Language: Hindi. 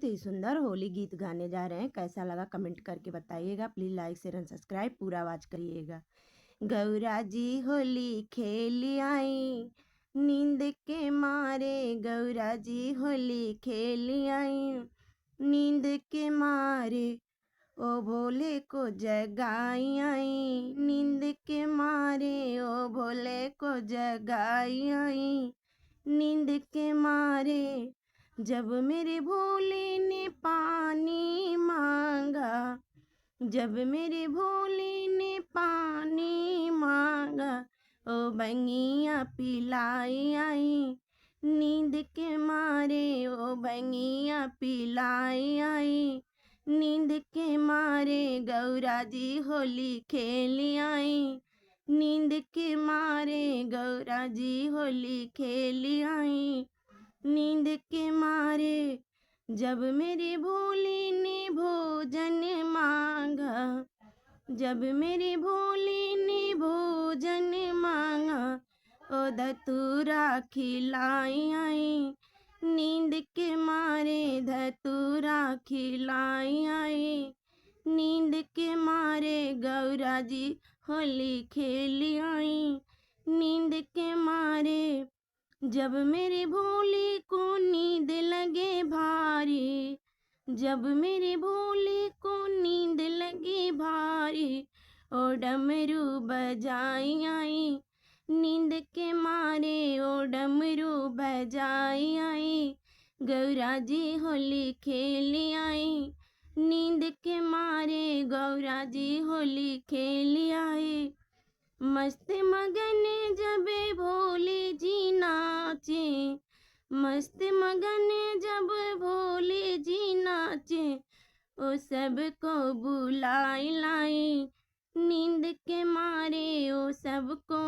ही सुंदर होली गीत गाने जा रहे हैं। कैसा लगा कमेंट करके बताइएगा। Please like share and subscribe पूरा आवाज़ करिएगा। गौरा जी होली खेली आई, नींद के मारे गौरा जी होली खेली आई, नींद के मारे ओ भोले को जगाई आई, नींद के मारे ओ भोले को जगाई आई, नींद के मारे जब मेरे भोले ने पानी मांगा, जब मेरे भोले ने पानी मांगा, ओ बंगिया पिलाई आई, नींद के मारे ओ बंगिया पिलाई आई, नींद के मारे गौरा जी होली खेली आई, नींद के मारे गौरा जी होली खेली आई, नींद के मारे जब मेरे भोले ने भोजन मांगा, जब मेरे भोले ने भोजन मांगा, ओ धतूरा खिलाई आई, नींद के मारे धतूरा खिलाई आई, नींद के मारे गौरा जी होली खेली आई, नींद के मारे जब मेरे भोले को नींद लगे भारी, जब मेरे भोले को नींद लगे भारी, ओ डमरू बजाई आई, नींद के मारे ओ डमरू बजाई आई, गौरा जी होली खेली आई, नींद के मारे गौरा जी होली खेली आई। मस्त मगन जब भोले जी नाचे, मस्त मगन जब भोले जी नाचे, ओ सबको बुलाई लाई, नींद के मारे ओ सबको